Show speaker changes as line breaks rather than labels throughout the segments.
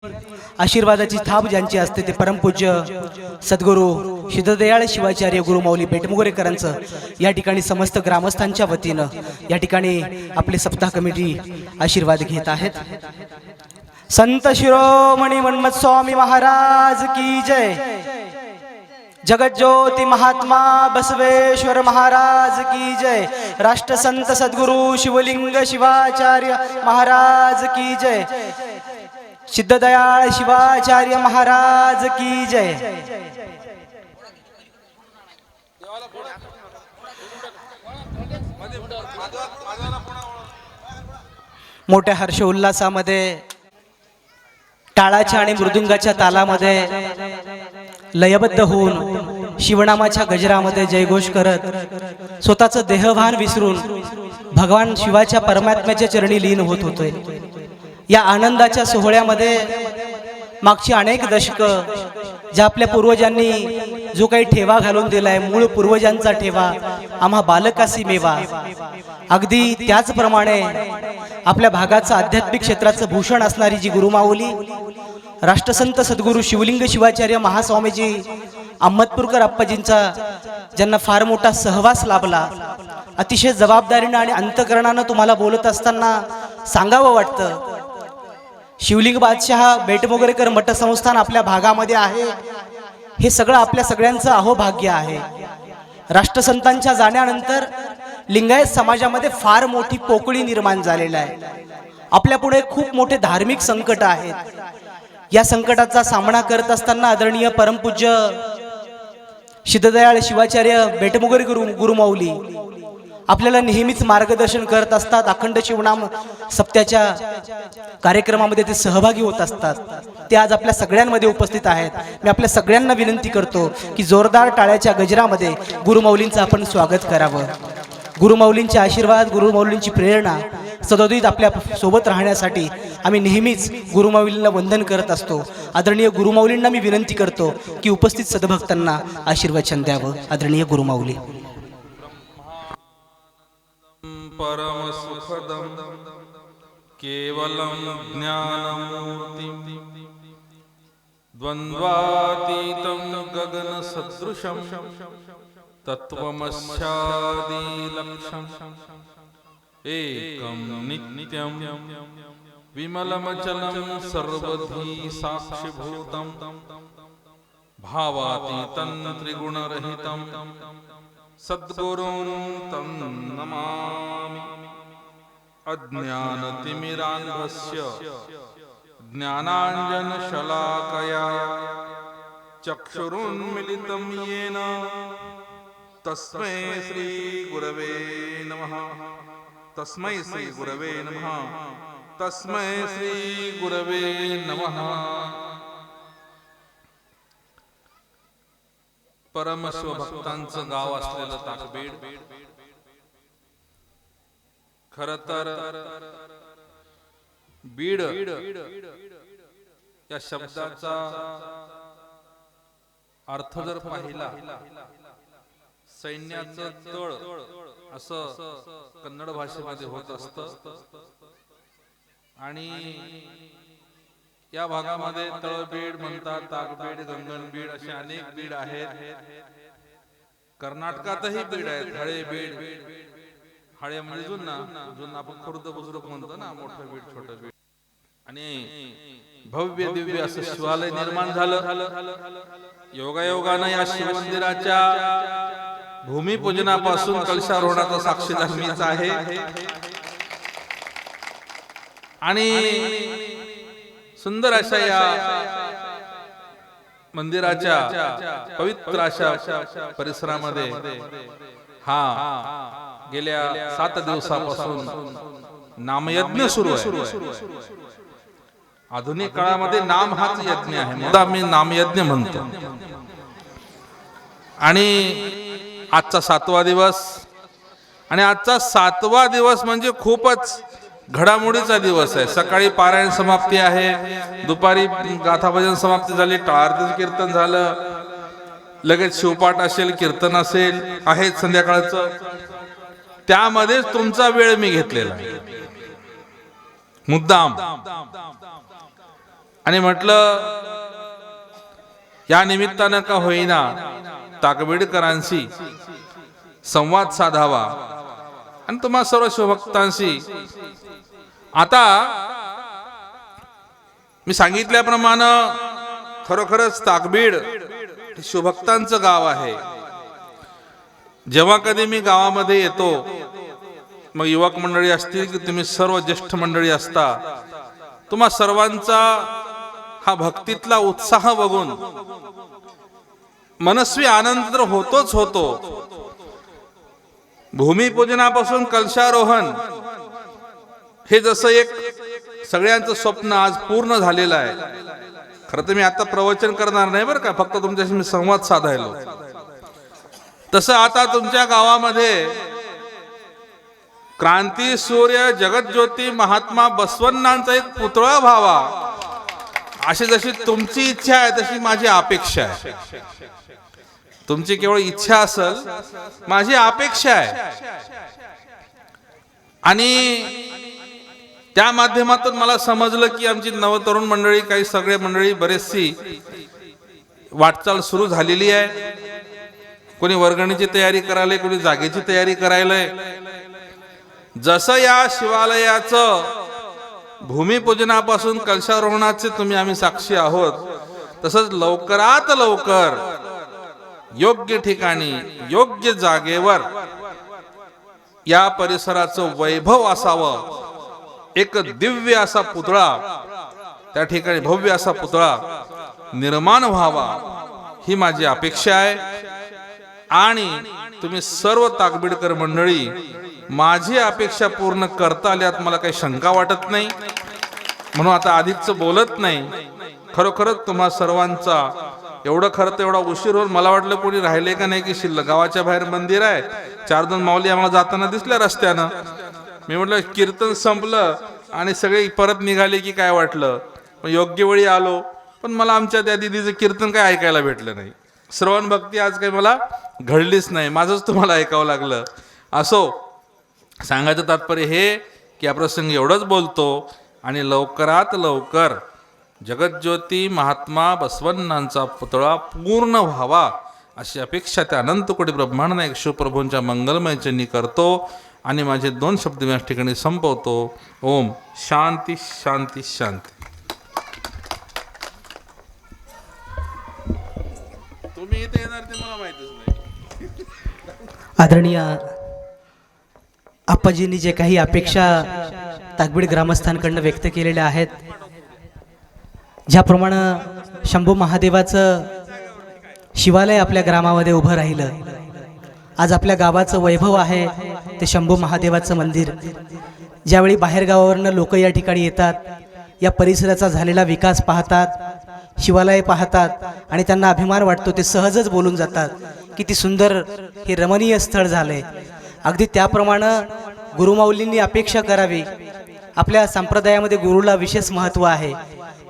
आशीर्वादाची थाप ज्यांची असते ते परमपूज्य सद्गुरू सिद्धदयाळ शिवाचार्य गुरुमाऊली बेटमुगरेकरांचं या ठिकाणी समस्त ग्रामस्थांच्या वतीनं या ठिकाणी आपले सप्ताह कमिटी आशीर्वाद घेत आहेत। संत शिरोमणी मन्मथ स्वामी महाराज की जय। जगज्योती महात्मा बसवेश्वर महाराज की जय। राष्ट्रसंत सद्गुरू शिवलिंग शिवाचार्य महाराज की जय। सिद्धदयाळ शिवाचार्य महाराज की जय। मोठ्या हर्ष उल्हासामध्ये टाळाच्या आणि मृदुंगाच्या तालामध्ये लयबद्ध होऊन शिवनामाच्या गजरामध्ये जयघोष करत स्वतःचं देहभान विसरून भगवान शिवाच्या परमात्म्याच्या चरणी लीन होत होते। या आनंदाच्या सोहळ्यामध्ये मागची अनेक दशकं ज्या आपल्या पूर्वजांनी जो काही ठेवा घालून दिलाय, मूळ पूर्वजांचा ठेवा आम्हा बालकासी मेवा, अगदी त्याचप्रमाणे आपल्या भागाचं आध्यात्मिक क्षेत्राचं भूषण असणारी जी गुरुमाऊली राष्ट्रसंत सद्गुरू शिवलिंग शिवाचार्य महास्वामीजी अहमदपूरकर अप्पाजींचा ज्यांना फार मोठा सहवास लाभला, अतिशय जबाबदारीनं आणि अंतकरणानं तुम्हाला बोलत असताना सांगावं वाटतं, शिवलिंग बादशाह बेटमुगरेकर मठ संस्थान आपल्या भागामध्ये आहे, हे सगळं आपल्या सगळ्यांचं अहोभाग्य आहे। राष्ट्रसंतांच्या जाण्यानंतर लिंगायत समाजामध्ये फार मोठी पोकळी निर्माण झालेली आहे। आपल्या पुढे खूप मोठे धार्मिक संकट आहेत। या संकटाचा सामना करत असताना आदरणीय परमपूज्य सिद्धदयाळ शिवाचार्य बेटमुगरेकर गुरुमाऊली आपल्याला नेहमीच मार्गदर्शन करत असतात। अखंड शिवनाम सप्त्याच्या कार्यक्रमामध्ये ते सहभागी होत असतात। ते आज आपल्या सगळ्यांमध्ये उपस्थित आहेत। मी आपल्या सगळ्यांना विनंती करतो की जोरदार टाळ्याच्या गजरामध्ये गुरुमाऊलींचं आपण स्वागत करावं। गुरुमाऊलींचे आशीर्वाद, गुरुमाऊलींची प्रेरणा सदोदित आपल्या सोबत राहण्यासाठी आम्ही नेहमीच गुरुमाऊलींना वंदन करत असतो। आदरणीय गुरुमाऊलींना मी विनंती करतो की उपस्थित सद्भक्तांना आशीर्वचन द्यावं। आदरणीय गुरुमाऊली।
परम सुखदम केवलम ज्ञानमूर्ति द्वंद्वातीतं गगन सदृशम तत्वमस्यादि लक्ष्यम एकम नित्यम विमलमचलम सर्वधी साक्षिभूतम भावातीतं त्रिगुणरहितं सद्गुरुं तं नमामि। अज्ञानतिमिरान्धस्य ज्ञानाञ्जनशलाकया चक्षुरुन्मिलितं येन तस्मै श्रीगुरवे नमः। तस्मै श्रीगुरवे नमः। तस्मै श्रीगुरवे नमः। परमशिव भक्तांचं गाव असलेलं ताकबीड, खर तर बीड या शब्दाचा अर्थ जर पाहिला, सैन्याचं तळ असं कन्नड भाषेमध्ये होत असतं आणि या भागामध्ये तळबीड म्हणतात, ताकबीड, गंगनबीड असे अनेक बीड आहेत। कर्नाटकातही बीड आहेत, हळे बीड, हळे म्हणजे जुन्ना, जुन्ना आपण खुर्द बुजुर्ग म्हणतो ना, मोठं बीड छोटं बीड। आणि भव्य दिव्य असं शिवालय निर्माण झालं। योगायोगानं या शिवमंदिराच्या भूमिपूजनापासून कलशारोहणाचा साक्षीदार मीच आहे आणि सुंदर अशा या मंदिराच्या पवित्र अशा परिसरामध्ये हा गेल्या 7 दिवसापासून नामयज्ञ सुरू आहे। आधुनिक काळामध्ये नाम हाच यज्ञ आहे, मुद्दा मी नामयज्ञ म्हणतो। आणि आजचा 7वा दिवस, आणि आजचा 7वा दिवस म्हणजे खूपच घडामोडीचा दिवस आहे। सकाळी पारायण समाप्ती आहे, दुपारी गाथा भजन समाप्ती झाली, टाळारतीचं कीर्तन झालं, लगेच शिवपाठ असेल, कीर्तन असेल, आहे संध्याकाळचं। त्यामध्येच तुमचा वेळ मी घेतलेला आहे मुद्दाम। आणि म्हटलं या निमित्तानं का होईना ताकबीडकरांशी संवाद साधावा आणि तुम्हा सर्व शिवभक्तांशी. आता मी सांगितल्याप्रमाणे खरोखरच ताकबीड शिवभक्तांचं गाव आहे. जेव्हा कधी मी गावामध्ये येतो, मग युवक मंडळी असतील की तुम्ही सर्व ज्येष्ठ मंडळी असता, तुम्हा सर्वांचा हा भक्तीतला उत्साह बघून मनस्वी आनंद तर होतोच होतो. भूमिपूजनापासून कलशारोहण हे जसं एक सगळ्यांचं स्वप्न आज पूर्ण झालेलं आहे. खरं तर मी आता प्रवचन करणार नाही बरं का, फक्त तुमच्याशी मी संवाद साधायलो. तसं आता तुमच्या गावामध्ये क्रांती सूर्य जगज्योती महात्मा बसवण्णांचा एक पुतळा व्हावा, अशी जशी तुमची इच्छा आहे तशी माझी अपेक्षा आहे. तुमची केवळ इच्छा असेल, माझी अपेक्षा आहे. आणि त्या माध्यमातून मला समजलं की आमची नवतरुण मंडळी, काही सगळे मंडळी बरेचशी वाटचाल सुरू झालेली आहे. कोणी वर्गणीची तयारी करायला, कोणी जागेची तयारी करायला. जसं या शिवालयाचं भूमिपूजनापासून कलशारोहणाचे तुम्ही आम्ही साक्षी आहोत, तसंच लवकरात लवकर योग्य ठिकाणी योग्य जागेवर या परिसराचं वैभव असावं. एक दिव्य असा पुतळा त्या ठिकाणी, भव्य असा पुतळा निर्माण व्हावा, ही माझी अपेक्षा आहे. आणि तुम्ही सर्व ताकबीडकर मंडळी माझी अपेक्षा पूर्ण करता आल्यात, मला काही शंका वाटत नाही. म्हणून आता अधिकच बोलत नाही. खरोखरच तुम्हा सर्वांचा एवढं, खरं तर एवढा उशीर होऊन मला वाटलं कोणी राहिले का नाही की शिल्लक. गावाच्या बाहेर मंदिर आहे, 4-2 माऊली आम्हाला जाताना दिसल्या रस्त्यानं. मी म्हटलं कीर्तन संपलं आणि सगळे परत निघाले की काय वाटलं. योग्य वेळी आलो, पण मला आमच्या त्या दिदीचं कीर्तन काय ऐकायला भेटलं नाही. श्रवण भक्ती आज काही मला घडलीच नाही, माझंच तुम्हाला ऐकावं लागलं. असो, सांगायचं तात्पर्य हे की या प्रसंगी एवढंच बोलतो. आणि लवकरात लवकर जगज्योती महात्मा बसवण्णांचा पुतळा पूर्ण व्हावा अशी अपेक्षा त्या अनंतकोटी ब्रह्मांड नायक शिवप्रभूंच्या मंगलमय चरणी करतो. आणि माझे 2 शब्द मी या ठिकाणी संपवतो. ओम शांती शांती शांती. तुम्ही इथे येणार ते मला माहितीच नाही.
आदरणीय आप्पाजींनी जे काही अपेक्षा ताकबीड ग्रामस्थांकडून व्यक्त केलेल्या आहेत, ज्याप्रमाणे शंभू महादेवाचं शिवालय आपल्या ग्रामामध्ये उभं राहिलं, आज आपल्या गावाचं वैभव आहे ते शंभू महादेवाचं मंदिर. ज्यावेळी बाहेरगावावरनं लोक या ठिकाणी येतात, या परिसराचा झालेला विकास पाहतात, शिवालय पाहतात आणि त्यांना अभिमान वाटतो, ते सहजच बोलून जातात किती सुंदर हे रमणीय स्थळ झालंय. अगदी त्याप्रमाणे गुरुमाऊलींनी अपेक्षा करावी. आपल्या संप्रदायामध्ये गुरुला विशेष महत्त्व आहे.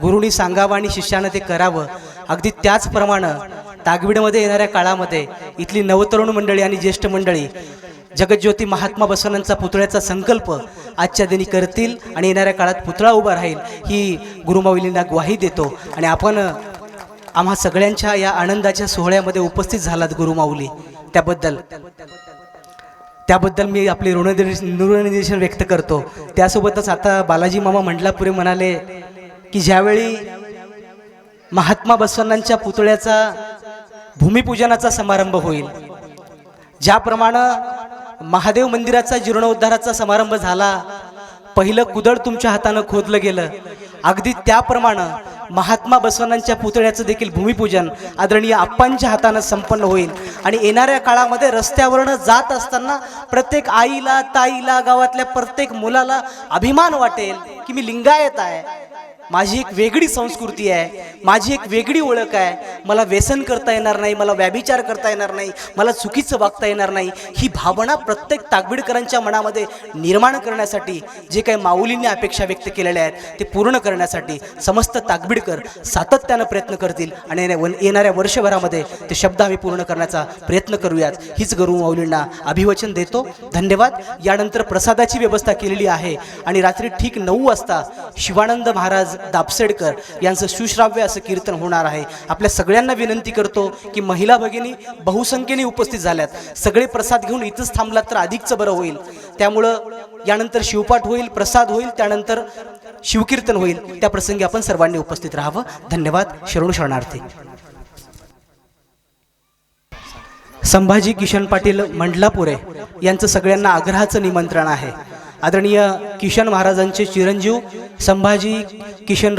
गुरुनी सांगावं आणि शिष्यानं ते करावं. अगदी त्याचप्रमाणे ताकबीडमध्ये येणाऱ्या काळामध्ये इथली नवतरुण मंडळी आणि ज्येष्ठ मंडळी जगज्योती महात्मा बसवण्णांचा पुतळ्याचा संकल्प आजच्या दिनी करतील आणि येणाऱ्या काळात पुतळा उभा राहील, ही गुरुमाऊलींना ग्वाही देतो. आणि आपण आम्हा सगळ्यांच्या या आनंदाच्या सोहळ्यामध्ये उपस्थित झालात गुरुमाऊली, त्याबद्दल मी आपले ऋणनिर्देशन व्यक्त करतो. त्यासोबतच आता बालाजी मामा मंडलापुरे म्हणाले की ज्यावेळी महात्मा बसवण्णांच्या पुतळ्याचा भूमिपूजनाचा समारंभ होईल, ज्याप्रमाणे महादेव मंदिराचा जीर्णोद्धाराचा समारंभ झाला, पहिलं कुदळ तुमच्या हातानं खोदलं गेलं, अगदी त्याप्रमाणे महात्मा बसवण्णांच्या पुतळ्याचं देखील भूमिपूजन आदरणीय आप्पांच्या हातानं संपन्न होईल. आणि येणाऱ्या काळामध्ये रस्त्यावरनं जात असताना प्रत्येक आईला, ताईला, गावातल्या प्रत्येक मुलाला अभिमान वाटेल की मी लिंगायत आहे, माझी एक वेगळी संस्कृती आहे, माझी एक वेगळी ओळख आहे, मला व्यसन करता येणार नाही, मला व्याभिचार करता येणार नाही, मला चुकीचं वागता येणार नाही, ही भावना प्रत्येक ताकबीडकरांच्या मनामध्ये निर्माण करण्यासाठी जे काही माऊलींनी अपेक्षा व्यक्त केलेल्या आहेत ते पूर्ण करण्यासाठी समस्त ताकबीडकर सातत्यानं प्रयत्न करतील. आणि येणाऱ्या वर्षभरामध्ये ते शब्द आम्ही पूर्ण करण्याचा प्रयत्न करूयात, हीच गुरु माऊलींना अभिवचन देतो. धन्यवाद. यानंतर प्रसादाची व्यवस्था केलेली आहे आणि रात्री ठीक 9 वाजता शिवानंद महाराज महाराज दापसेडकर यांचं सुश्राव्य असं कीर्तन होणार आहे. आपल्या सगळ्यांना विनंती करतो की महिला भगिनी बहुसंख्येने उपस्थित झाल्यात, सगळे प्रसाद घेऊन इथंच थांबलात तर अधिकचं बरं होईल. त्यामुळं यानंतर शिवपाठ होईल, प्रसाद होईल, त्यानंतर शिवकीर्तन होईल. त्या प्रसंगी आपण सर्वांनी उपस्थित राहावं. धन्यवाद. शरणू शरणार्थी. संभाजी किशन पाटील मंडलापुरे यांचं सगळ्यांना आग्रहाचं निमंत्रण आहे. आदरणीय किशन महाराजांचे चिरंजीव संभाजी किशन